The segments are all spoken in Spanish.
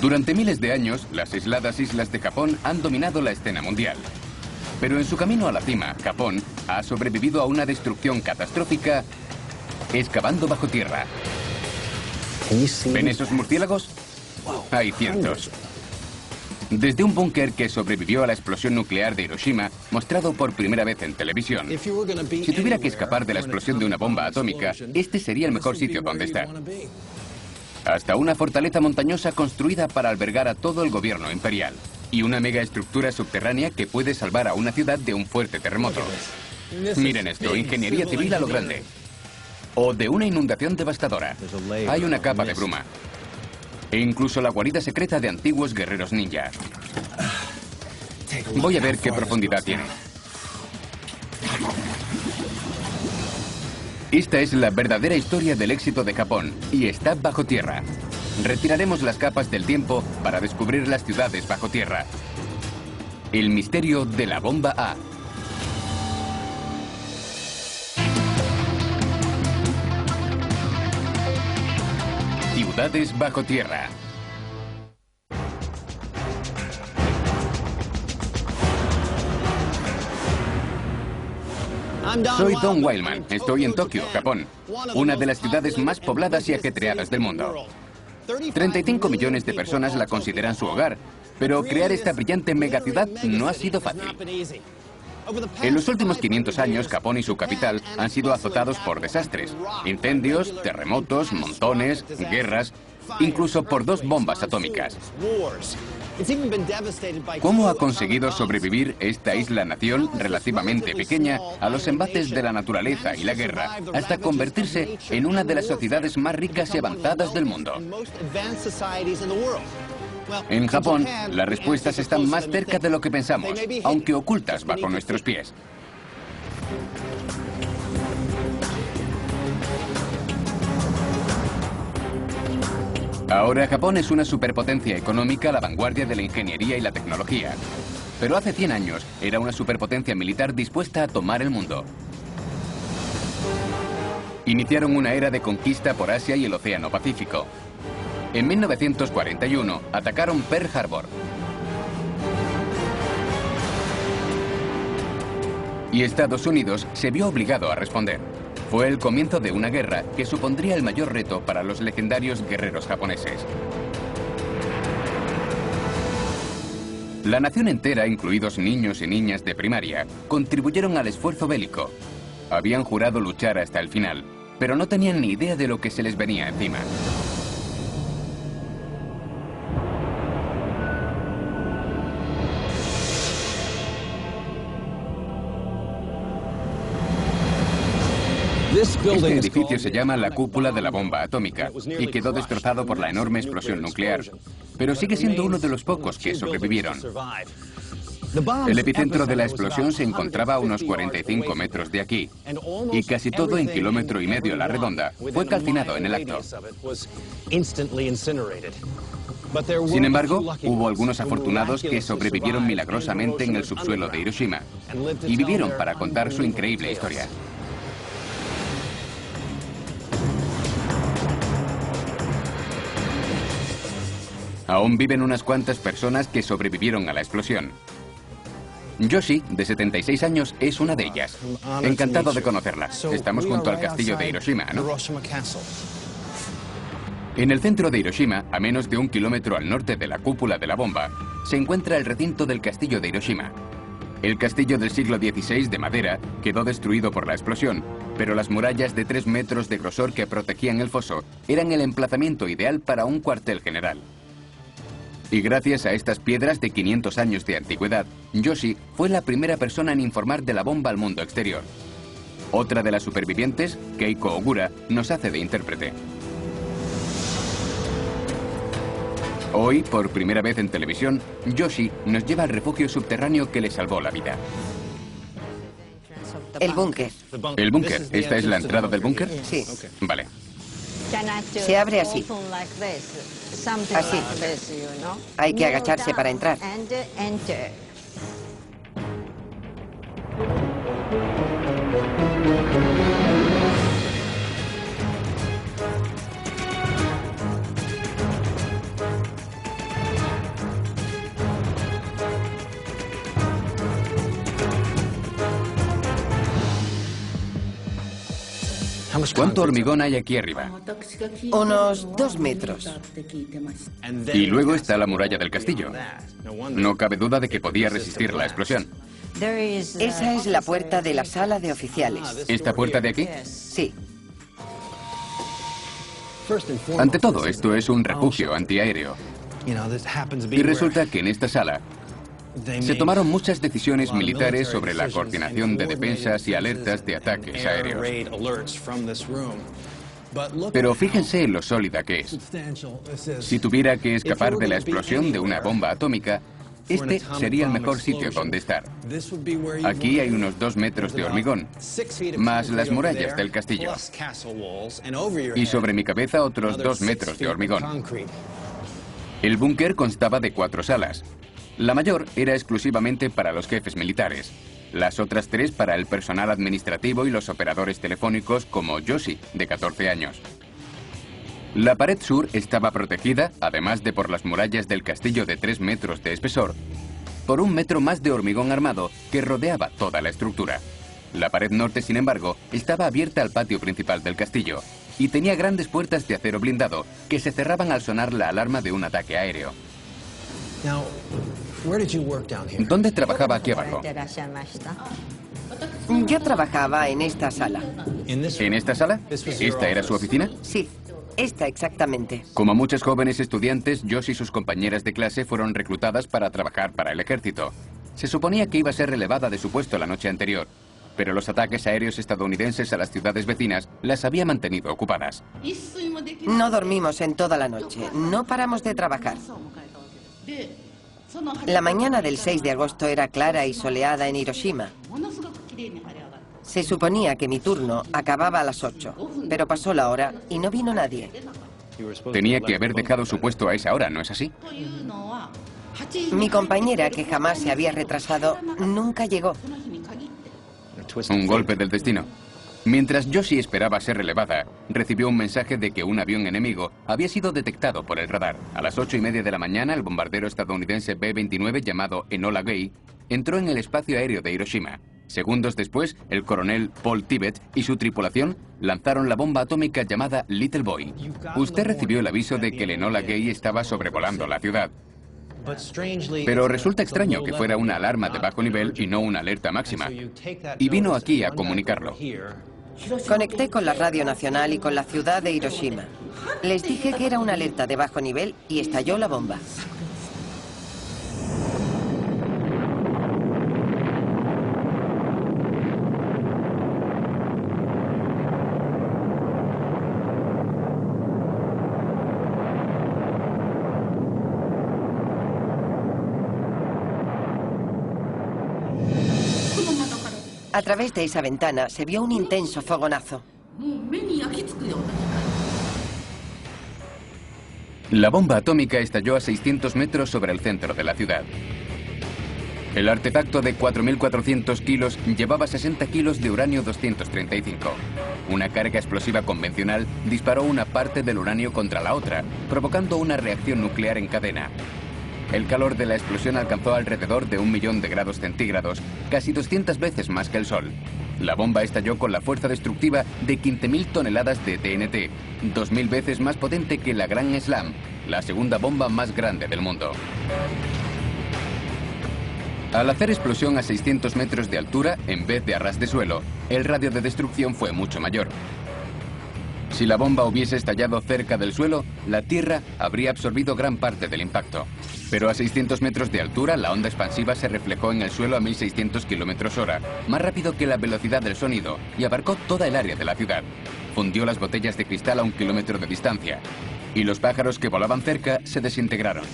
Durante miles de años, las aisladas islas de Japón han dominado la escena mundial. Pero en su camino a la cima, Japón ha sobrevivido a una destrucción catastrófica excavando bajo tierra. ¿Ven esos murciélagos? Hay cientos. Desde un búnker que sobrevivió a la explosión nuclear de Hiroshima, mostrado por primera vez en televisión. Si tuviera que escapar de la explosión de una bomba atómica, este sería el mejor sitio donde estar. Hasta una fortaleza montañosa construida para albergar a todo el gobierno imperial. Y una megaestructura subterránea que puede salvar a una ciudad de un fuerte terremoto. Miren esto, ingeniería civil a lo grande. O de una inundación devastadora. Hay una capa de bruma. E incluso la guarida secreta de antiguos guerreros ninja. Voy a ver qué profundidad tiene. Esta es la verdadera historia del éxito de Japón, y está bajo tierra. Retiraremos las capas del tiempo para descubrir las ciudades bajo tierra. El misterio de la bomba A. Ciudades bajo tierra. Soy Don Wildman. Estoy en Tokio, Japón, una de las ciudades más pobladas y ajetreadas del mundo. 35 millones de personas la consideran su hogar, pero crear esta brillante megaciudad no ha sido fácil. En los últimos 500 años, Japón y su capital han sido azotados por desastres, incendios, terremotos, monzones, guerras, incluso por 2 bombas atómicas. ¿Cómo ha conseguido sobrevivir esta isla-nación relativamente pequeña a los embates de la naturaleza y la guerra, hasta convertirse en una de las sociedades más ricas y avanzadas del mundo? En Japón, las respuestas están más cerca de lo que pensamos, aunque ocultas bajo nuestros pies. Ahora Japón es una superpotencia económica a la vanguardia de la ingeniería y la tecnología. Pero hace 100 años era una superpotencia militar dispuesta a tomar el mundo. Iniciaron una era de conquista por Asia y el Océano Pacífico. En 1941 atacaron Pearl Harbor. Y Estados Unidos se vio obligado a responder. Fue el comienzo de una guerra que supondría el mayor reto para los legendarios guerreros japoneses. La nación entera, incluidos niños y niñas de primaria, contribuyeron al esfuerzo bélico. Habían jurado luchar hasta el final, pero no tenían ni idea de lo que se les venía encima. Este edificio se llama la cúpula de la bomba atómica y quedó destrozado por la enorme explosión nuclear, pero sigue siendo uno de los pocos que sobrevivieron. El epicentro de la explosión se encontraba a unos 45 metros de aquí, y casi todo en 1,5 kilómetros a la redonda fue calcinado en el acto. Sin embargo, hubo algunos afortunados que sobrevivieron milagrosamente en el subsuelo de Hiroshima y vivieron para contar su increíble historia. Aún viven unas cuantas personas que sobrevivieron a la explosión. Yoshi, de 76 años, es una de ellas. Encantado de conocerla. Estamos junto al castillo de Hiroshima, ¿no? En el centro de Hiroshima, a menos de 1 kilómetro al norte de la cúpula de la bomba, se encuentra el recinto del castillo de Hiroshima. El castillo del siglo XVI de madera quedó destruido por la explosión, pero las murallas de 3 metros de grosor que protegían el foso eran el emplazamiento ideal para un cuartel general. Y gracias a estas piedras de 500 años de antigüedad, Yoshi fue la primera persona en informar de la bomba al mundo exterior. Otra de las supervivientes, Keiko Ogura, nos hace de intérprete. Hoy, por primera vez en televisión, Yoshi nos lleva al refugio subterráneo que le salvó la vida. El búnker. ¿El búnker? ¿Esta es la entrada del búnker? Sí. Vale. Se abre así. Así. Hay que agacharse para entrar. ¿Cuánto hormigón hay aquí arriba? Unos 2 metros. Y luego está la muralla del castillo. No cabe duda de que podía resistir la explosión. Esa es la puerta de la sala de oficiales. ¿Esta puerta de aquí? Sí. Ante todo, esto es un refugio antiaéreo. Y resulta que en esta sala se tomaron muchas decisiones militares sobre la coordinación de defensas y alertas de ataques aéreos. Pero fíjense en lo sólida que es. Si tuviera que escapar de la explosión de una bomba atómica, este sería el mejor sitio donde estar. Aquí hay unos 2 metros de hormigón, más las murallas del castillo. Y sobre mi cabeza otros 2 metros de hormigón. El búnker constaba de 4 salas. La mayor era exclusivamente para los jefes militares. Las otras 3 para el personal administrativo y los operadores telefónicos como Yoshi, de 14 años. La pared sur estaba protegida, además de por las murallas del castillo de 3 metros de espesor, por 1 metro más de hormigón armado que rodeaba toda la estructura. La pared norte, sin embargo, estaba abierta al patio principal del castillo y tenía grandes puertas de acero blindado que se cerraban al sonar la alarma de un ataque aéreo. ¿Dónde trabajaba aquí abajo? Yo trabajaba en esta sala. ¿En esta sala? ¿Esta era su oficina? Sí, esta exactamente. Como muchos jóvenes estudiantes, Josh y sus compañeras de clase fueron reclutadas para trabajar para el ejército. Se suponía que iba a ser relevada de su puesto la noche anterior, pero los ataques aéreos estadounidenses a las ciudades vecinas las había mantenido ocupadas. No dormimos en toda la noche, no paramos de trabajar. La mañana del 6 de agosto era clara y soleada en Hiroshima. Se suponía que mi turno acababa a las 8, pero pasó la hora y no vino nadie. Tenía que haber dejado su puesto a esa hora, ¿no es así? Mi compañera, que jamás se había retrasado, nunca llegó. Un golpe del destino. Mientras Yoshi esperaba ser relevada, recibió un mensaje de que un avión enemigo había sido detectado por el radar. A las 8:30 de la mañana, el bombardero estadounidense B-29 llamado Enola Gay entró en el espacio aéreo de Hiroshima. Segundos después, el coronel Paul Tibet y su tripulación lanzaron la bomba atómica llamada Little Boy. Usted recibió el aviso de que el Enola Gay estaba sobrevolando la ciudad. Pero resulta extraño que fuera una alarma de bajo nivel y no una alerta máxima. Y vino aquí a comunicarlo. Conecté con la radio nacional y con la ciudad de Hiroshima. Les dije que era una alerta de bajo nivel y estalló la bomba. A través de esa ventana se vio un intenso fogonazo. La bomba atómica estalló a 600 metros sobre el centro de la ciudad. El artefacto de 4.400 kilos llevaba 60 kilos de uranio 235. Una carga explosiva convencional disparó una parte del uranio contra la otra, provocando una reacción nuclear en cadena. El calor de la explosión alcanzó alrededor de 1 millón de grados centígrados, casi 200 veces más que el Sol. La bomba estalló con la fuerza destructiva de 15.000 toneladas de TNT, 2.000 veces más potente que la Gran Slam, la segunda bomba más grande del mundo. Al hacer explosión a 600 metros de altura, en vez de a ras de suelo, el radio de destrucción fue mucho mayor. Si la bomba hubiese estallado cerca del suelo, la Tierra habría absorbido gran parte del impacto. Pero a 600 metros de altura, la onda expansiva se reflejó en el suelo a 1.600 km/h, más rápido que la velocidad del sonido, y abarcó toda el área de la ciudad. Fundió las botellas de cristal a 1 kilómetro de distancia, y los pájaros que volaban cerca se desintegraron.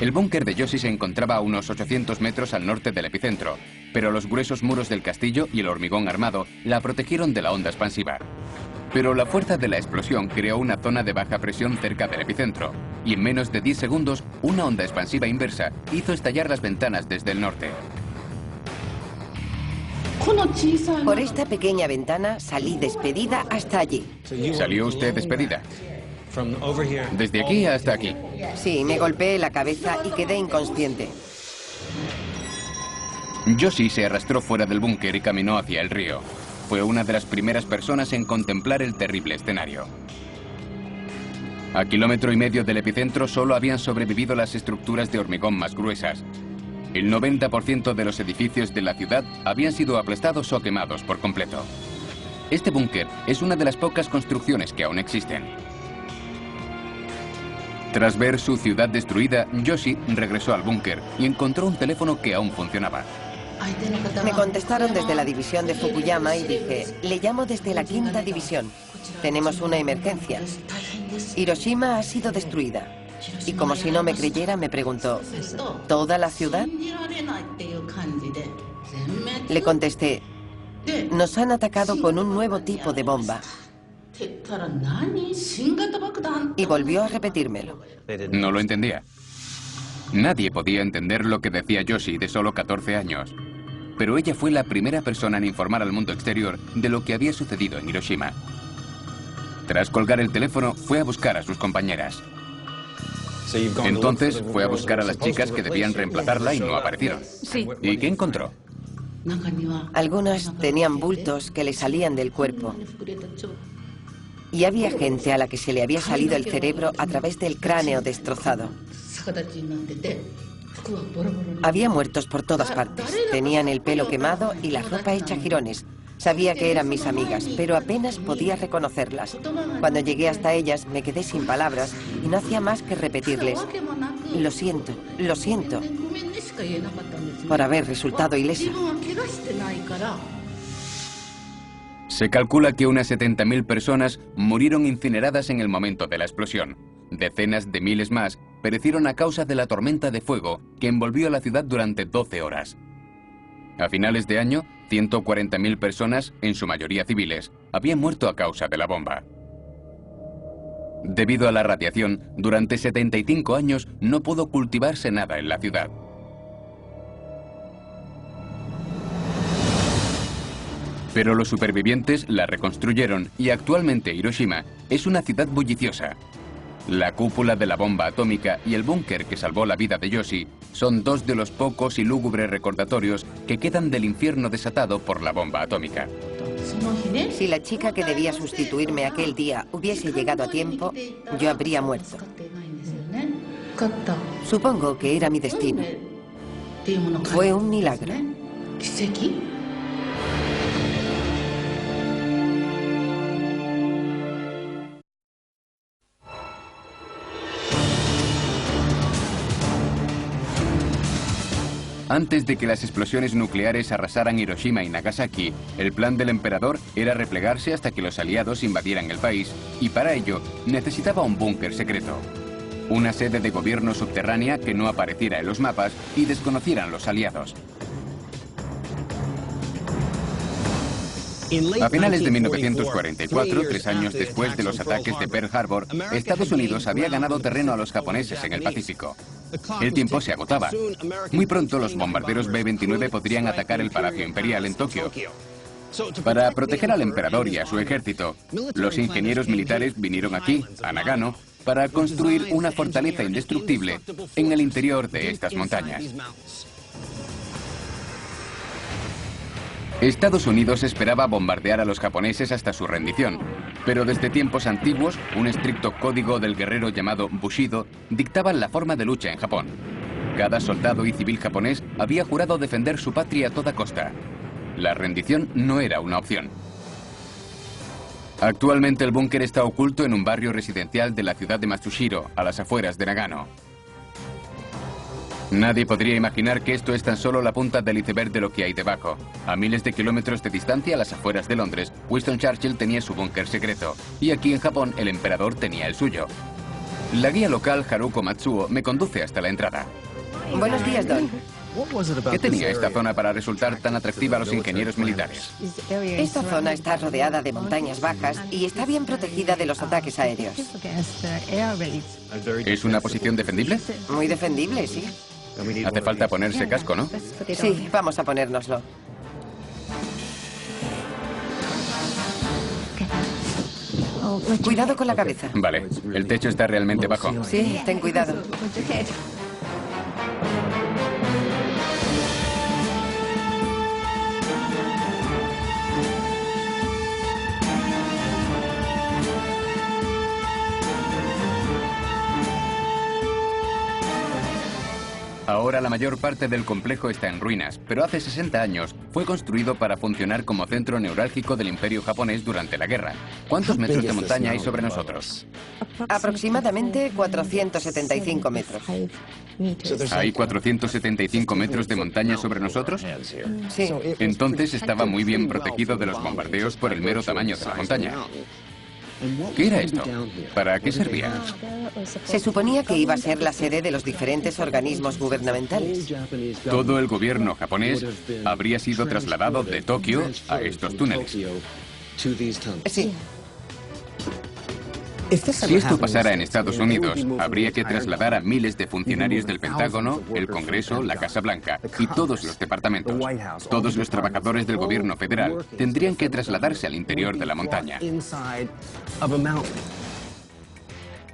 El búnker de Yoshi se encontraba a unos 800 metros al norte del epicentro, pero los gruesos muros del castillo y el hormigón armado la protegieron de la onda expansiva. Pero la fuerza de la explosión creó una zona de baja presión cerca del epicentro, y en menos de 10 segundos, una onda expansiva inversa hizo estallar las ventanas desde el norte. Por esta pequeña ventana salí despedida hasta allí. ¿Salió usted despedida? Desde aquí hasta aquí. Sí, me golpeé la cabeza y quedé inconsciente. Yoshi se arrastró fuera del búnker y caminó hacia el río. fue una de las primeras personas en contemplar el terrible escenario. A 1,5 kilómetros del epicentro solo habían sobrevivido las estructuras de hormigón más gruesas. El 90% de los edificios de la ciudad habían sido aplastados o quemados por completo. Este búnker es una de las pocas construcciones que aún existen. Tras ver su ciudad destruida, Yoshi regresó al búnker y encontró un teléfono que aún funcionaba. Me contestaron desde la división de Fukuyama y dije, le llamo desde la 5ª división. Tenemos una emergencia. Hiroshima ha sido destruida. Y como si no me creyera, me preguntó, ¿toda la ciudad? Le contesté, nos han atacado con un nuevo tipo de bomba. Y volvió a repetírmelo. No lo entendía. Nadie podía entender lo que decía Yoshi, de solo 14 años. Pero ella fue la primera persona en informar al mundo exterior de lo que había sucedido en Hiroshima. Tras colgar el teléfono, fue a buscar a sus compañeras. Entonces fue a buscar a las chicas que debían reemplazarla y no aparecieron. Sí. ¿Y qué encontró? Algunas tenían bultos que le salían del cuerpo. Y había gente a la que se le había salido el cerebro a través del cráneo destrozado. Había muertos por todas partes. Tenían el pelo quemado y la ropa hecha jirones. Sabía que eran mis amigas, pero apenas podía reconocerlas. Cuando llegué hasta ellas, me quedé sin palabras y no hacía más que repetirles, lo siento, por haber resultado ilesa. Se calcula que unas 70.000 personas murieron incineradas en el momento de la explosión. Decenas de miles más perecieron a causa de la tormenta de fuego que envolvió a la ciudad durante 12 horas. A finales de año, 140.000 personas, en su mayoría civiles, habían muerto a causa de la bomba. Debido a la radiación, durante 75 años no pudo cultivarse nada en la ciudad. Pero los supervivientes la reconstruyeron y actualmente Hiroshima es una ciudad bulliciosa. La cúpula de la bomba atómica y el búnker que salvó la vida de Yoshi son dos de los pocos y lúgubres recordatorios que quedan del infierno desatado por la bomba atómica. Si la chica que debía sustituirme aquel día hubiese llegado a tiempo, yo habría muerto. Supongo que era mi destino. Fue un milagro. Antes de que las explosiones nucleares arrasaran Hiroshima y Nagasaki, el plan del emperador era replegarse hasta que los aliados invadieran el país, y para ello necesitaba un búnker secreto. Una sede de gobierno subterránea que no apareciera en los mapas y desconocieran los aliados. A finales de 1944, 3 años después de los ataques de Pearl Harbor, Estados Unidos había ganado terreno a los japoneses en el Pacífico. El tiempo se agotaba. Muy pronto los bombarderos B-29 podrían atacar el Palacio Imperial en Tokio. Para proteger al emperador y a su ejército, los ingenieros militares vinieron aquí, a Nagano, para construir una fortaleza indestructible en el interior de estas montañas. Estados Unidos esperaba bombardear a los japoneses hasta su rendición, pero desde tiempos antiguos, un estricto código del guerrero llamado Bushido dictaba la forma de lucha en Japón. Cada soldado y civil japonés había jurado defender su patria a toda costa. La rendición no era una opción. Actualmente el búnker está oculto en un barrio residencial de la ciudad de Matsushiro, a las afueras de Nagano. Nadie podría imaginar que esto es tan solo la punta del iceberg de lo que hay debajo. A miles de kilómetros de distancia, a las afueras de Londres, Winston Churchill tenía su búnker secreto. Y aquí en Japón, el emperador tenía el suyo. La guía local Haruko Matsuo me conduce hasta la entrada. Buenos días, Don. ¿Qué tenía esta zona para resultar tan atractiva a los ingenieros militares? Esta zona está rodeada de montañas bajas y está bien protegida de los ataques aéreos. ¿Es una posición defendible? Muy defendible, sí. Hace falta ponerse casco, ¿no? Sí, vamos a ponérnoslo. Cuidado con la cabeza. Vale, el techo está realmente bajo. Sí, ten cuidado. Ahora la mayor parte del complejo está en ruinas, pero hace 60 años fue construido para funcionar como centro neurálgico del Imperio japonés durante la guerra. ¿Cuántos metros de montaña hay sobre nosotros? Aproximadamente 475 metros. ¿Hay 475 metros de montaña sobre nosotros? Sí. Entonces estaba muy bien protegido de los bombardeos por el mero tamaño de la montaña. ¿Qué era esto? ¿Para qué servía? Se suponía que iba a ser la sede de los diferentes organismos gubernamentales. Todo el gobierno japonés habría sido trasladado de Tokio a estos túneles. Sí. Si esto pasara en Estados Unidos, habría que trasladar a miles de funcionarios del Pentágono, el Congreso, la Casa Blanca y todos los departamentos. Todos los trabajadores del gobierno federal tendrían que trasladarse al interior de la montaña.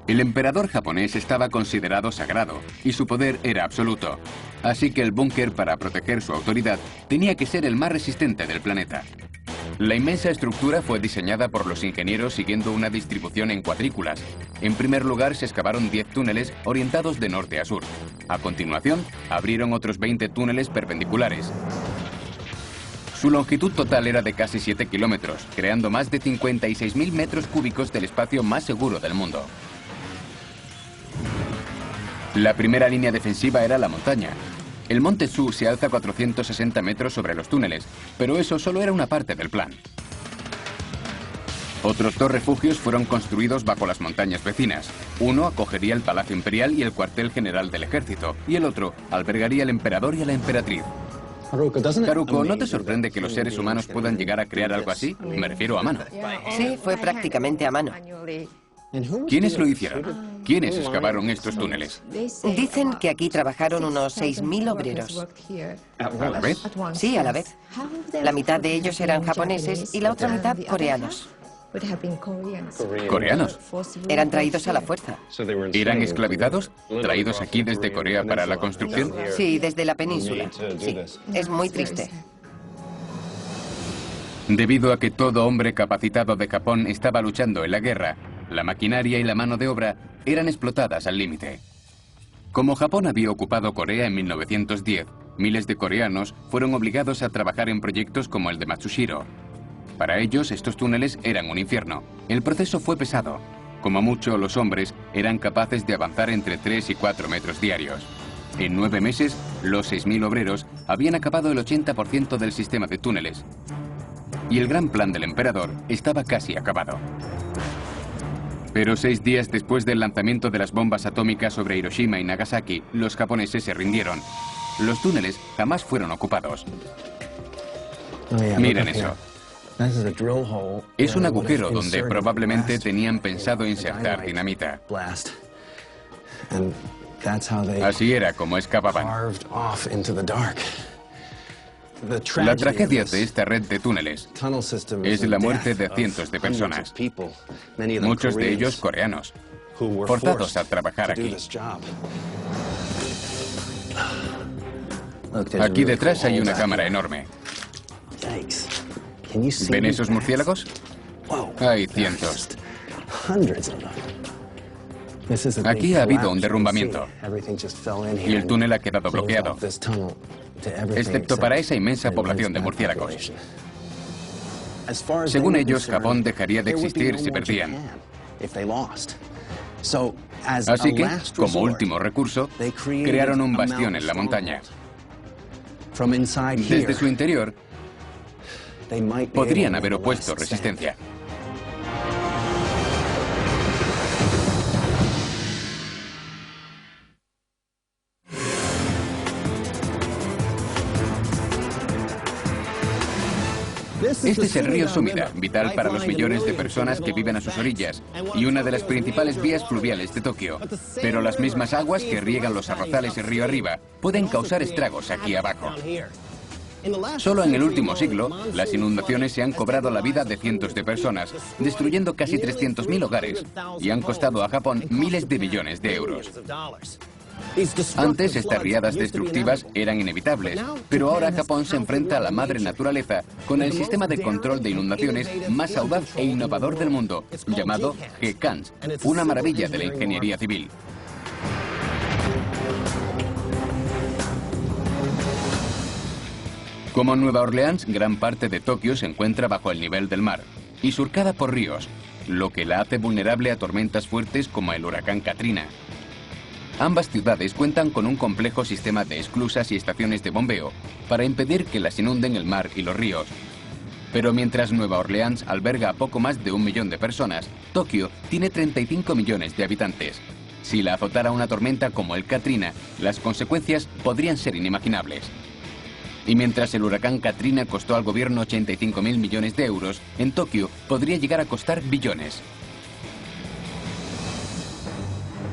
El emperador japonés estaba considerado sagrado y su poder era absoluto. Así que el búnker, para proteger su autoridad, tenía que ser el más resistente del planeta. La inmensa estructura fue diseñada por los ingenieros siguiendo una distribución en cuadrículas. En primer lugar, se excavaron 10 túneles orientados de norte a sur. A continuación, abrieron otros 20 túneles perpendiculares. Su longitud total era de casi 7 kilómetros, creando más de 56.000 metros cúbicos del espacio más seguro del mundo. La primera línea defensiva era la montaña. El monte Tsu se alza 460 metros sobre los túneles, pero eso solo era una parte del plan. Otros 2 refugios fueron construidos bajo las montañas vecinas. Uno acogería el Palacio Imperial y el cuartel general del ejército, y el otro albergaría al emperador y a la emperatriz. Haruko, ¿no te sorprende que los seres humanos puedan llegar a crear algo así? Me refiero a mano. Sí, fue prácticamente a mano. ¿Quiénes lo hicieron? ¿Quiénes excavaron estos túneles? Dicen que aquí trabajaron unos 6.000 obreros. ¿A la vez? Sí, a la vez. La mitad de ellos eran japoneses y la otra mitad coreanos. ¿Coreanos? Eran traídos a la fuerza. ¿Eran esclavizados? ¿Traídos aquí desde Corea para la construcción? Sí, desde la península. Sí, es muy triste. Debido a que todo hombre capacitado de Japón estaba luchando en la guerra, la maquinaria y la mano de obra eran explotadas al límite. Como Japón había ocupado Corea en 1910, miles de coreanos fueron obligados a trabajar en proyectos como el de Matsushiro. Para ellos, estos túneles eran un infierno. El proceso fue pesado. Como mucho, los hombres eran capaces de avanzar entre 3 y 4 metros diarios. En 9 meses, los 6.000 obreros habían acabado el 80% del sistema de túneles. Y el gran plan del emperador estaba casi acabado. Pero 6 días después del lanzamiento de las bombas atómicas sobre Hiroshima y Nagasaki, los japoneses se rindieron. Los túneles jamás fueron ocupados. Miren eso. Es un agujero donde probablemente tenían pensado insertar dinamita. Así era como excavaban. La tragedia de esta red de túneles es la muerte de cientos de personas, muchos de ellos coreanos, forzados a trabajar aquí. Aquí detrás hay una cámara enorme. ¿Ven esos murciélagos? Hay cientos. Aquí ha habido un derrumbamiento y el túnel ha quedado bloqueado, excepto para esa inmensa población de murciélagos. Según ellos, Japón dejaría de existir si perdían. Así que, como último recurso, crearon un bastión en la montaña. Desde su interior, podrían haber opuesto resistencia. Este es el río Sumida, vital para los millones de personas que viven a sus orillas y una de las principales vías fluviales de Tokio. Pero las mismas aguas que riegan los arrozales y río arriba pueden causar estragos aquí abajo. Solo en el último siglo, las inundaciones se han cobrado la vida de cientos de personas, destruyendo casi 300.000 hogares y han costado a Japón miles de millones de euros. Antes, estas riadas destructivas eran inevitables, pero ahora Japón se enfrenta a la madre naturaleza con el sistema de control de inundaciones más audaz e innovador del mundo, llamado G-Kans, una maravilla de la ingeniería civil. Como Nueva Orleans, gran parte de Tokio se encuentra bajo el nivel del mar y surcada por ríos, lo que la hace vulnerable a tormentas fuertes como el huracán Katrina. Ambas ciudades cuentan con un complejo sistema de esclusas y estaciones de bombeo para impedir que las inunden el mar y los ríos. Pero mientras Nueva Orleans alberga a poco más de 1 millón de personas, Tokio tiene 35 millones de habitantes. Si la azotara una tormenta como el Katrina, las consecuencias podrían ser inimaginables. Y mientras el huracán Katrina costó al gobierno 85.000 millones de euros, en Tokio podría llegar a costar billones.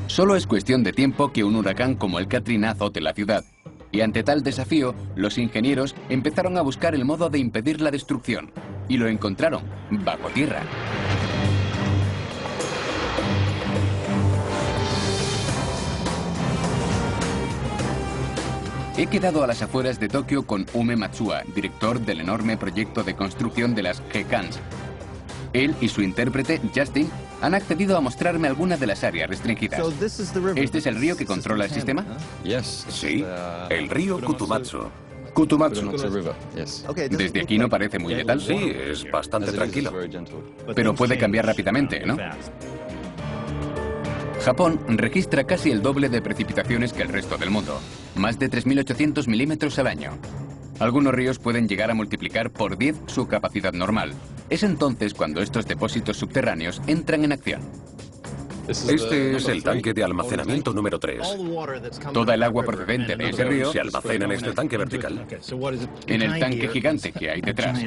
Solo es cuestión de tiempo que un huracán como el Katrina azote la ciudad. Y ante tal desafío, los ingenieros empezaron a buscar el modo de impedir la destrucción. Y lo encontraron, bajo tierra. He quedado a las afueras de Tokio con Ume Matsuda, director del enorme proyecto de construcción de las G-Cans. Él y su intérprete, Justin, han accedido a mostrarme algunas de las áreas restringidas. ¿Este es el río que controla el sistema? Sí, el río Kutumatsu. Desde aquí no parece muy letal. Sí, es bastante tranquilo. Pero puede cambiar rápidamente, ¿no? Japón registra casi el doble de precipitaciones que el resto del mundo, más de 3.800 milímetros al año. Algunos ríos pueden llegar a multiplicar por 10 su capacidad normal. Es entonces cuando estos depósitos subterráneos entran en acción. Este es el tanque de almacenamiento número 3. Toda el agua procedente de ese río Se almacena en este tanque vertical. en el tanque gigante que hay detrás.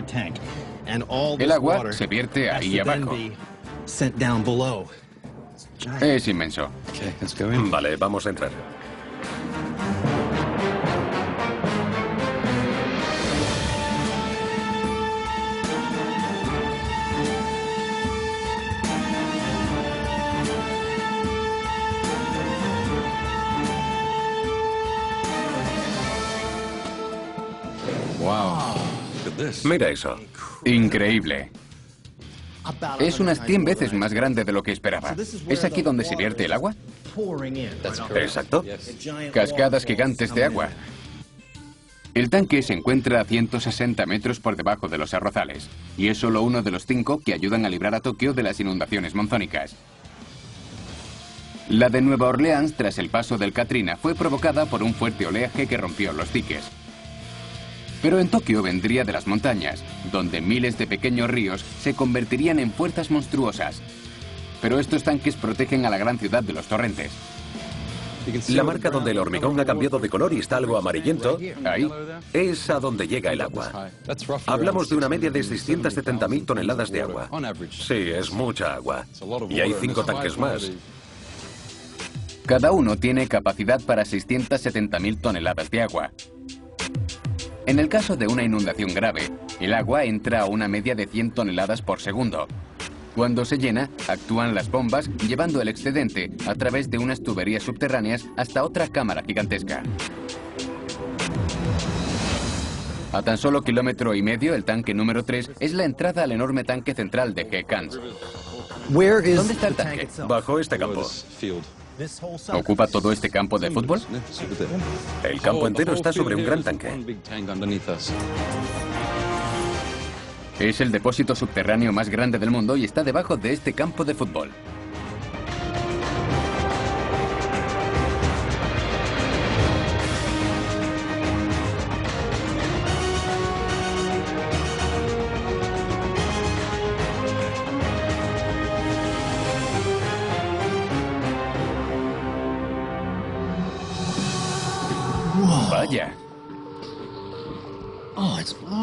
El agua se vierte ahí abajo. Es inmenso. Vale, vamos a entrar. Mira eso. Increíble. Es unas 100 veces más grande de lo que esperaba. ¿Es aquí donde se vierte el agua? Exacto. Cascadas gigantes de agua. El tanque se encuentra a 160 metros por debajo de los arrozales, y es solo uno de los 5 que ayudan a librar a Tokio de las inundaciones monzónicas. La de Nueva Orleans, tras el paso del Katrina, fue provocada por un fuerte oleaje que rompió los diques. Pero en Tokio vendría de las montañas, donde miles de pequeños ríos se convertirían en fuerzas monstruosas. Pero estos tanques protegen a la gran ciudad de los torrentes. La marca donde el hormigón ha cambiado de color y está algo amarillento, Ahí, es a donde llega el agua. Hablamos de una media de 670.000 toneladas de agua. Sí, es mucha agua. Y hay 5 tanques más. cada uno tiene capacidad para 670.000 toneladas de agua. En el caso de una inundación grave, el agua entra a una media de 100 toneladas por segundo. Cuando se llena, actúan las bombas llevando el excedente a través de unas tuberías subterráneas hasta otra cámara gigantesca. A tan solo 1,5 kilómetros, el tanque número 3 es la entrada al enorme tanque central de G-Cans. ¿Dónde está el tanque? Bajo este campo. ¿Ocupa todo este campo de fútbol? El campo entero está sobre un gran tanque. Es el depósito subterráneo más grande del mundo y está debajo de este campo de fútbol. Vaya.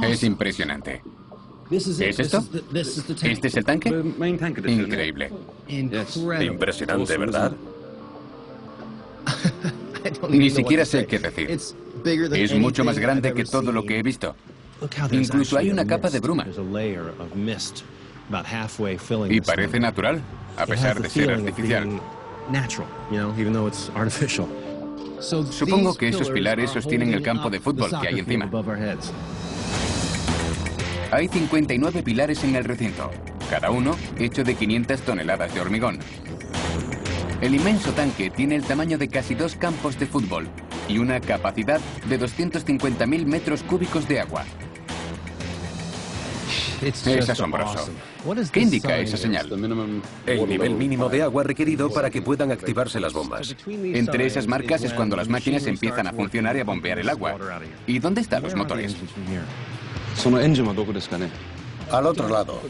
Es impresionante. ¿Es esto? ¿Este es el tanque? Increíble. Impresionante, ¿verdad? Ni siquiera sé qué decir. Es mucho más grande que todo lo que he visto. Incluso hay una capa de bruma. Y parece natural, a pesar de ser artificial. Supongo que esos pilares sostienen el campo de fútbol que hay encima. Hay 59 pilares en el recinto, cada uno hecho de 500 toneladas de hormigón. El inmenso tanque tiene el tamaño de casi 2 campos de fútbol y una capacidad de 250.000 metros cúbicos de agua. Es asombroso. ¿Qué indica esa señal? El nivel mínimo de agua requerido para que puedan activarse las bombas. Entre esas marcas es cuando las máquinas empiezan a funcionar y a bombear el agua. ¿Y dónde están los motores? Al otro lado.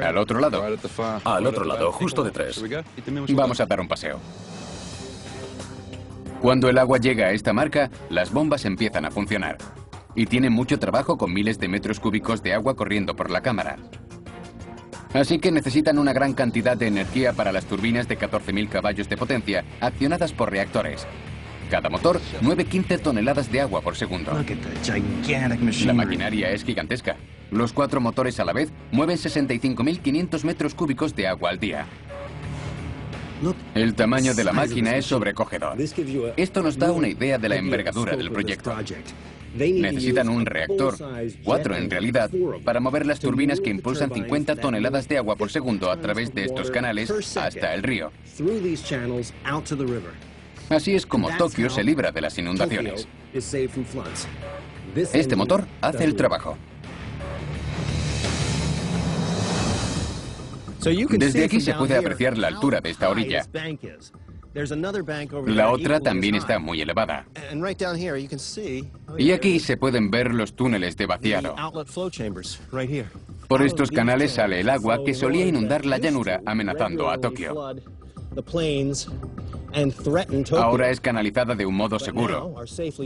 Al otro lado. Al otro lado, justo detrás. Vamos a dar un paseo. Cuando el agua llega a esta marca, las bombas empiezan a funcionar. Y tienen mucho trabajo con miles de metros cúbicos de agua corriendo por la cámara. Así que necesitan una gran cantidad de energía para las turbinas de 14.000 caballos de potencia, accionadas por reactores. Cada motor mueve 15 toneladas de agua por segundo. La maquinaria es gigantesca. Los 4 motores a la vez mueven 65.500 metros cúbicos de agua al día. El tamaño de la máquina es sobrecogedor. Esto nos da una idea de la envergadura del proyecto. Necesitan un reactor, 4 en realidad, para mover las turbinas que impulsan 50 toneladas de agua por segundo a través de estos canales hasta el río. Así es como Tokio se libra de las inundaciones. Este motor hace el trabajo. Desde aquí se puede apreciar la altura de esta orilla. La otra también está muy elevada. Y aquí se pueden ver los túneles de vaciado. Por estos canales sale el agua que solía inundar la llanura, amenazando a Tokio. Ahora es canalizada de un modo seguro,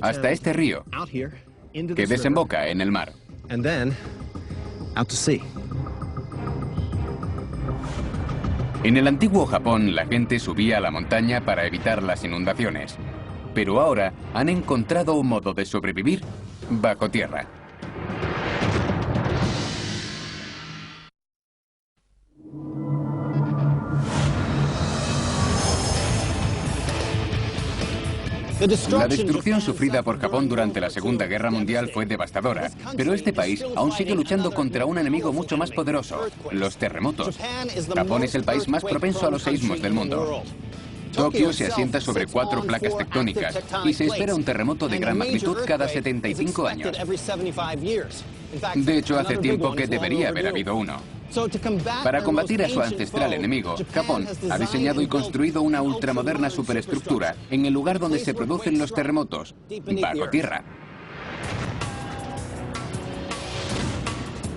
hasta este río, que desemboca en el mar. En el antiguo Japón, la gente subía a la montaña para evitar las inundaciones. Pero ahora han encontrado un modo de sobrevivir bajo tierra. La destrucción sufrida por Japón durante la Segunda Guerra Mundial fue devastadora, pero este país aún sigue luchando contra un enemigo mucho más poderoso, los terremotos. Japón es el país más propenso a los seísmos del mundo. Tokio se asienta sobre 4 placas tectónicas y se espera un terremoto de gran magnitud cada 75 años. De hecho, hace tiempo que debería haber habido uno. Para combatir a su ancestral enemigo, Japón ha diseñado y construido una ultramoderna superestructura en el lugar donde se producen los terremotos, bajo tierra.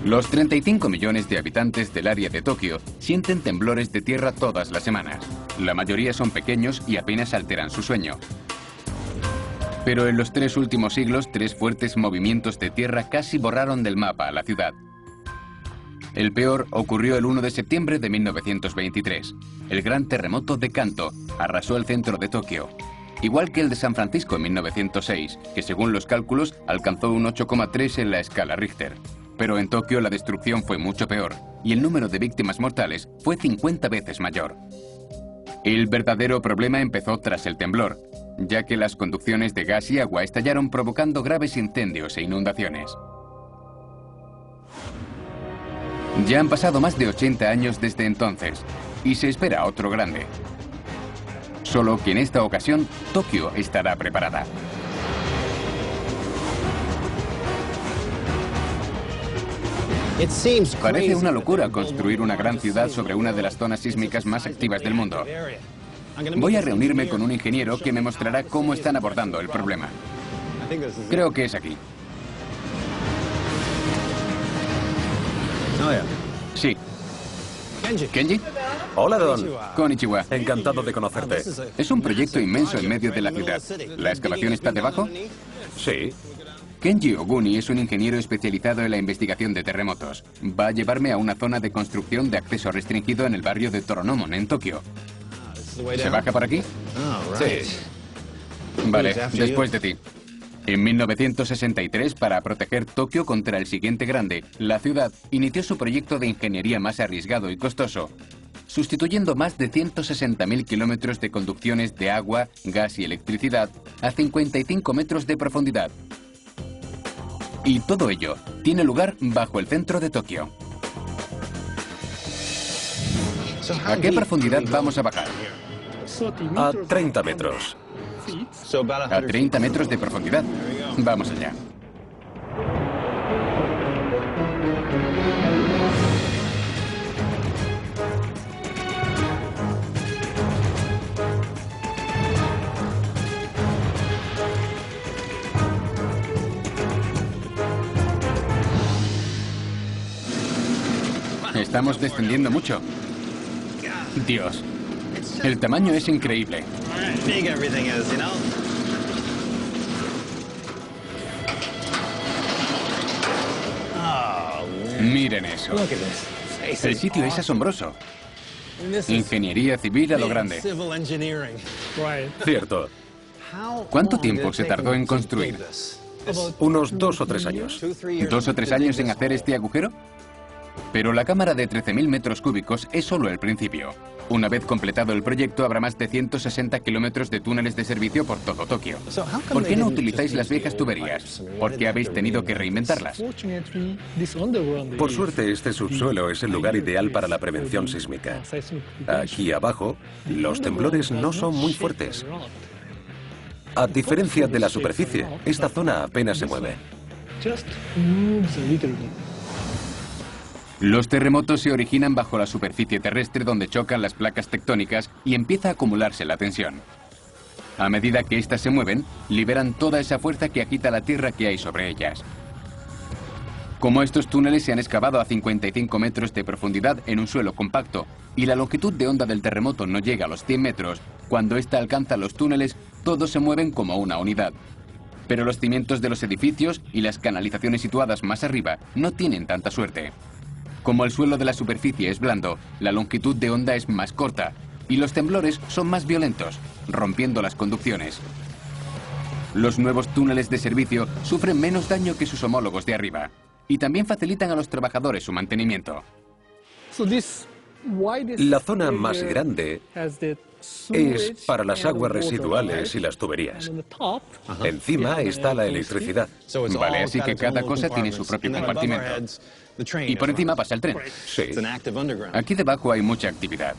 Los 35 millones de habitantes del área de Tokio sienten temblores de tierra todas las semanas. La mayoría son pequeños y apenas alteran su sueño. Pero en los 3 últimos siglos, 3 fuertes movimientos de tierra casi borraron del mapa a la ciudad. El peor ocurrió el 1 de septiembre de 1923. El gran terremoto de Kanto arrasó el centro de Tokio, igual que el de San Francisco en 1906, que según los cálculos alcanzó un 8,3 en la escala Richter. Pero en Tokio la destrucción fue mucho peor, y el número de víctimas mortales fue 50 veces mayor. El verdadero problema empezó tras el temblor, ya que las conducciones de gas y agua estallaron provocando graves incendios e inundaciones. Ya han pasado más de 80 años desde entonces, y se espera otro grande. Solo que en esta ocasión, Tokio estará preparada. Parece una locura construir una gran ciudad sobre una de las zonas sísmicas más activas del mundo. Voy a reunirme con un ingeniero que me mostrará cómo están abordando el problema. Creo que es aquí. Sí. ¿Kenji? Hola, Don. Konnichiwa. Encantado de conocerte. Es un proyecto inmenso en medio de la ciudad. ¿La excavación está debajo? Sí. Kenji Oguni es un ingeniero especializado en la investigación de terremotos. Va a llevarme a una zona de construcción de acceso restringido en el barrio de Toronomon, en Tokio. ¿Se baja por aquí? Sí. Vale, después de ti. En 1963, para proteger Tokio contra el siguiente grande, la ciudad inició su proyecto de ingeniería más arriesgado y costoso, sustituyendo más de 160.000 kilómetros de conducciones de agua, gas y electricidad a 55 metros de profundidad. Y todo ello tiene lugar bajo el centro de Tokio. ¿A qué profundidad vamos a bajar? A 30 metros. A 30 metros de profundidad. Vamos allá. Estamos descendiendo mucho. Dios, el tamaño es increíble. Miren eso. El sitio es asombroso. Ingeniería civil a lo grande. Cierto. ¿Cuánto tiempo se tardó en construir? Unos 2 o 3 años. ¿2 o 3 años en hacer este agujero? Pero la cámara de 13.000 metros cúbicos es solo el principio. Una vez completado el proyecto, habrá más de 160 kilómetros de túneles de servicio por todo Tokio. ¿Por qué no utilizáis las viejas tuberías? ¿Por qué habéis tenido que reinventarlas? Por suerte, este subsuelo es el lugar ideal para la prevención sísmica. Aquí abajo, los temblores no son muy fuertes. A diferencia de la superficie, esta zona apenas se mueve. Los terremotos se originan bajo la superficie terrestre donde chocan las placas tectónicas y empieza a acumularse la tensión. A medida que éstas se mueven, liberan toda esa fuerza que agita la tierra que hay sobre ellas. Como estos túneles se han excavado a 55 metros de profundidad en un suelo compacto y la longitud de onda del terremoto no llega a los 100 metros, cuando ésta alcanza los túneles, todos se mueven como una unidad. Pero los cimientos de los edificios y las canalizaciones situadas más arriba no tienen tanta suerte. Como el suelo de la superficie es blando, la longitud de onda es más corta y los temblores son más violentos, rompiendo las conducciones. Los nuevos túneles de servicio sufren menos daño que sus homólogos de arriba y también facilitan a los trabajadores su mantenimiento. La zona más grande es para las aguas residuales y las tuberías. Encima está la electricidad. Vale, así que cada cosa tiene su propio compartimento. Y por encima pasa el tren. Sí. Aquí debajo hay mucha actividad.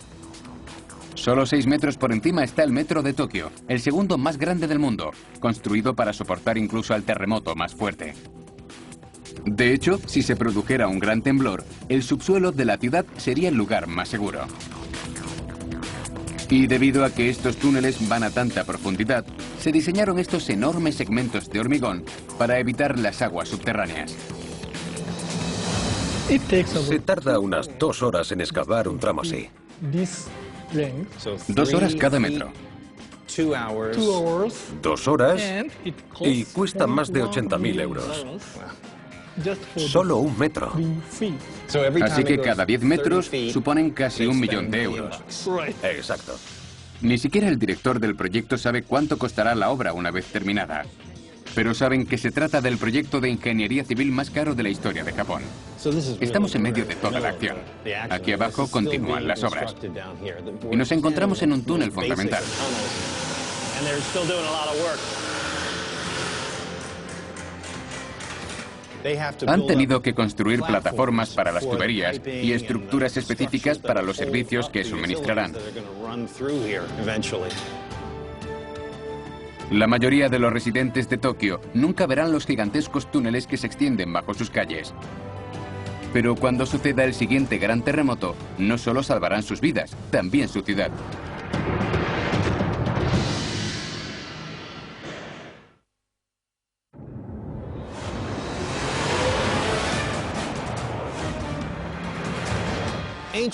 Solo 6 metros por encima está el metro de Tokio, el segundo más grande del mundo, construido para soportar incluso al terremoto más fuerte. De hecho, si se produjera un gran temblor, el subsuelo de la ciudad sería el lugar más seguro. Y debido a que estos túneles van a tanta profundidad, se diseñaron estos enormes segmentos de hormigón para evitar las aguas subterráneas. Se tarda unas 2 horas en excavar un tramo así. 2 horas cada metro. 2 horas y cuesta más de 80.000 euros. Solo 1 metro. Así que cada 10 metros suponen casi 1 millón de euros. Exacto. Ni siquiera el director del proyecto sabe cuánto costará la obra una vez terminada. Pero saben que se trata del proyecto de ingeniería civil más caro de la historia de Japón. Estamos en medio de toda la acción. Aquí abajo continúan las obras. Y nos encontramos en un túnel fundamental. Han tenido que construir plataformas para las tuberías y estructuras específicas para los servicios que suministrarán. La mayoría de los residentes de Tokio nunca verán los gigantescos túneles que se extienden bajo sus calles. Pero cuando suceda el siguiente gran terremoto, no solo salvarán sus vidas, también su ciudad.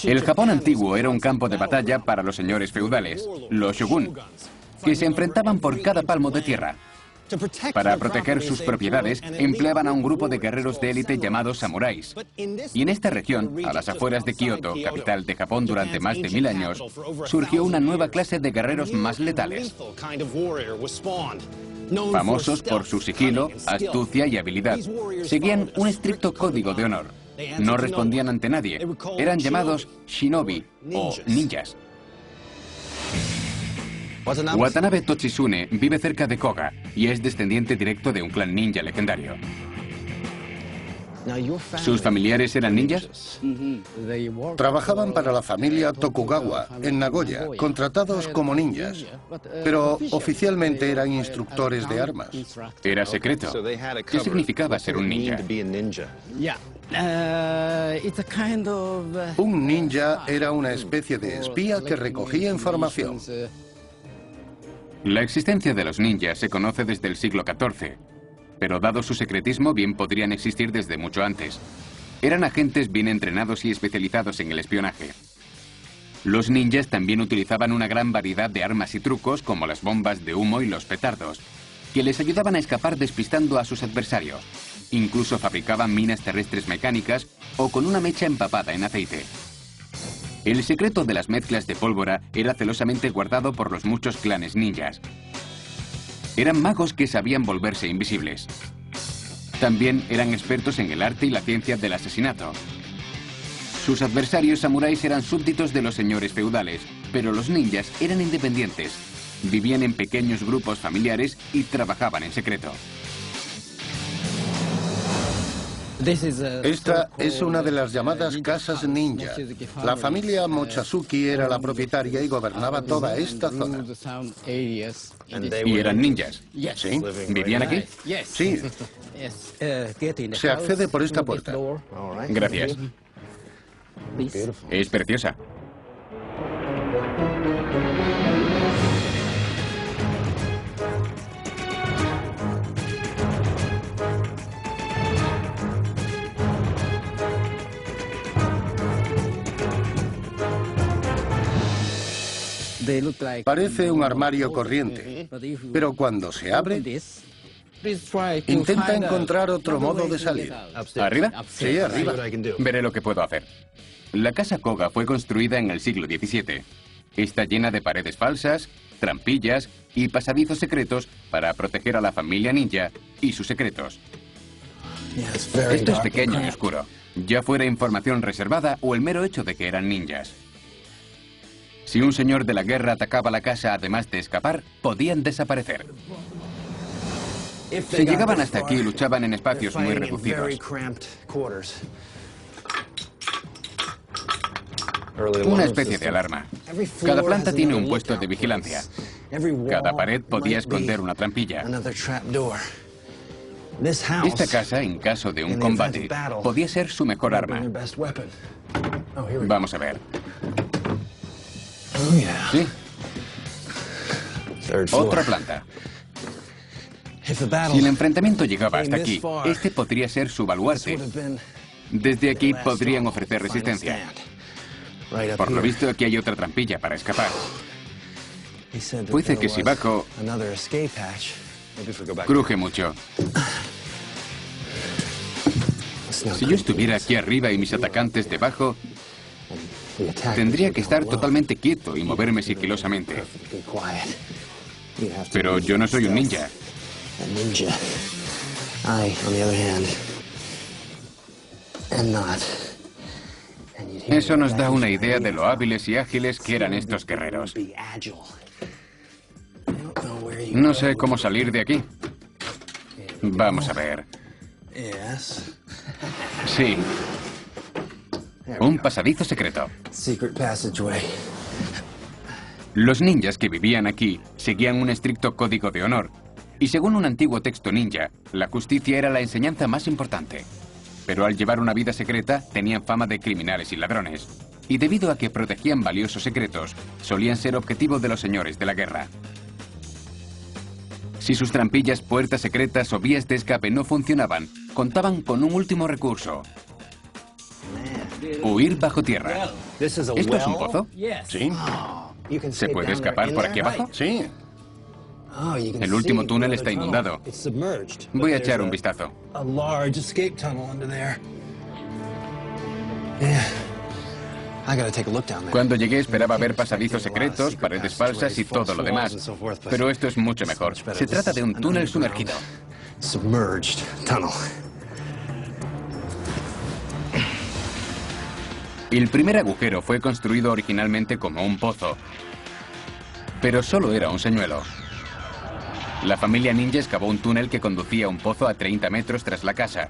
El Japón antiguo era un campo de batalla para los señores feudales, los shogun, que se enfrentaban por cada palmo de tierra. Para proteger sus propiedades, empleaban a un grupo de guerreros de élite llamados samuráis. Y en esta región, a las afueras de Kioto, capital de Japón durante más de 1000 años, surgió una nueva clase de guerreros más letales. Famosos por su sigilo, astucia y habilidad, seguían un estricto código de honor. No respondían ante nadie. Eran llamados shinobi o ninjas. Watanabe Tochitsune vive cerca de Koga y es descendiente directo de un clan ninja legendario. ¿Sus familiares eran ninjas? Trabajaban para la familia Tokugawa en Nagoya, contratados como ninjas, pero oficialmente eran instructores de armas. Era secreto. ¿Qué significaba ser un ninja? Un ninja era una especie de espía que recogía información. La existencia de los ninjas se conoce desde el siglo XIV, pero dado su secretismo bien podrían existir desde mucho antes. Eran agentes bien entrenados y especializados en el espionaje. Los ninjas también utilizaban una gran variedad de armas y trucos, como las bombas de humo y los petardos, que les ayudaban a escapar despistando a sus adversarios. Incluso fabricaban minas terrestres mecánicas o con una mecha empapada en aceite. El secreto de las mezclas de pólvora era celosamente guardado por los muchos clanes ninjas. Eran magos que sabían volverse invisibles. También eran expertos en el arte y la ciencia del asesinato. Sus adversarios samuráis eran súbditos de los señores feudales, pero los ninjas eran independientes. Vivían en pequeños grupos familiares y trabajaban en secreto. Esta es una de las llamadas casas ninja. La familia Mochizuki era la propietaria y gobernaba toda esta zona. ¿Y eran ninjas? ¿Sí? ¿Vivían aquí? Sí. Se accede por esta puerta. Gracias. Es preciosa. Parece un armario corriente, pero cuando se abre, intenta encontrar otro modo de salir. ¿Arriba? Sí, arriba. Veré lo que puedo hacer. La casa Koga fue construida en el siglo XVII. Está llena de paredes falsas, trampillas y pasadizos secretos para proteger a la familia ninja y sus secretos. Esto es pequeño y oscuro, ya fuera información reservada o el mero hecho de que eran ninjas. Si un señor de la guerra atacaba la casa además de escapar, podían desaparecer. Si llegaban hasta aquí, luchaban en espacios muy reducidos. Una especie de alarma. Cada planta tiene un puesto de vigilancia. Cada pared podía esconder una trampilla. Esta casa, en caso de un combate, podía ser su mejor arma. Vamos a ver. Sí. Otra planta. Si el enfrentamiento llegaba hasta aquí, este podría ser su baluarte. Desde aquí podrían ofrecer resistencia. Por lo visto, aquí hay otra trampilla para escapar. Dice que si bajo, cruje mucho. Si yo estuviera aquí arriba y mis atacantes debajo, tendría que estar totalmente quieto y moverme sigilosamente. Pero yo no soy un ninja. Eso nos da una idea de lo hábiles y ágiles que eran estos guerreros. No sé cómo salir de aquí. Vamos a ver. Sí. Un pasadizo secreto. Los ninjas que vivían aquí seguían un estricto código de honor. Y según un antiguo texto ninja, la justicia era la enseñanza más importante. Pero al llevar una vida secreta, tenían fama de criminales y ladrones. Y debido a que protegían valiosos secretos, solían ser objetivo de los señores de la guerra. Si sus trampillas, puertas secretas o vías de escape no funcionaban, contaban con un último recurso. Huir bajo tierra. ¿Esto es un pozo? Sí. ¿Se puede escapar por aquí abajo? Sí. El último túnel está inundado. Voy a echar un vistazo. Cuando llegué esperaba ver pasadizos secretos, paredes falsas y todo lo demás. Pero esto es mucho mejor. Se trata de un túnel sumergido. El primer agujero fue construido originalmente como un pozo, pero solo era un señuelo. La familia ninja excavó un túnel que conducía a un pozo a 30 metros tras la casa.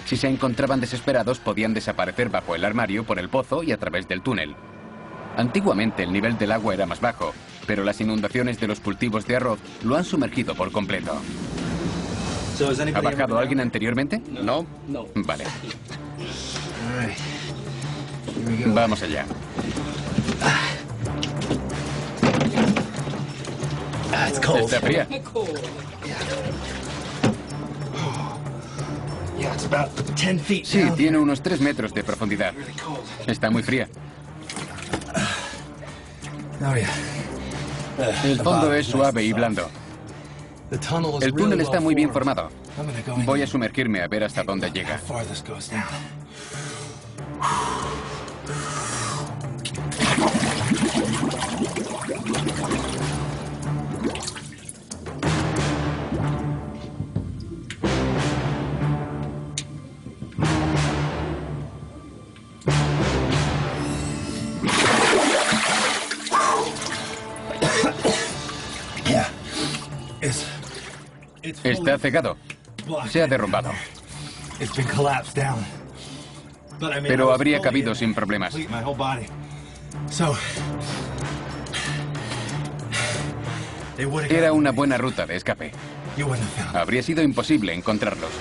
Si se encontraban desesperados, podían desaparecer bajo el armario por el pozo y a través del túnel. Antiguamente el nivel del agua era más bajo, pero las inundaciones de los cultivos de arroz lo han sumergido por completo. ¿Ha bajado alguien anteriormente? No. Vale. Vamos allá. Está fría. Sí, tiene unos 3 metros de profundidad. Está muy fría. El fondo es suave y blando. El túnel está muy bien formado. Voy a sumergirme a ver hasta dónde llega. Está cegado. Se ha derrumbado. Pero habría cabido sin problemas. Era una buena ruta de escape. Habría sido imposible encontrarlos.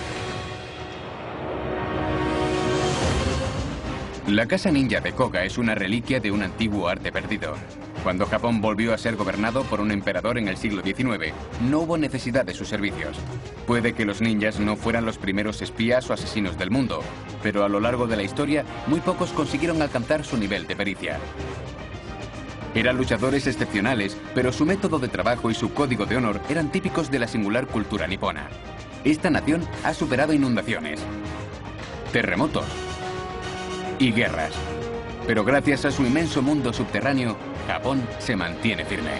La casa ninja de Koga es una reliquia de un antiguo arte perdido. Cuando Japón volvió a ser gobernado por un emperador en el siglo XIX, no hubo necesidad de sus servicios. Puede que los ninjas no fueran los primeros espías o asesinos del mundo, pero a lo largo de la historia, muy pocos consiguieron alcanzar su nivel de pericia. Eran luchadores excepcionales, pero su método de trabajo y su código de honor eran típicos de la singular cultura nipona. Esta nación ha superado inundaciones, terremotos y guerras. Pero gracias a su inmenso mundo subterráneo, Japón se mantiene firme.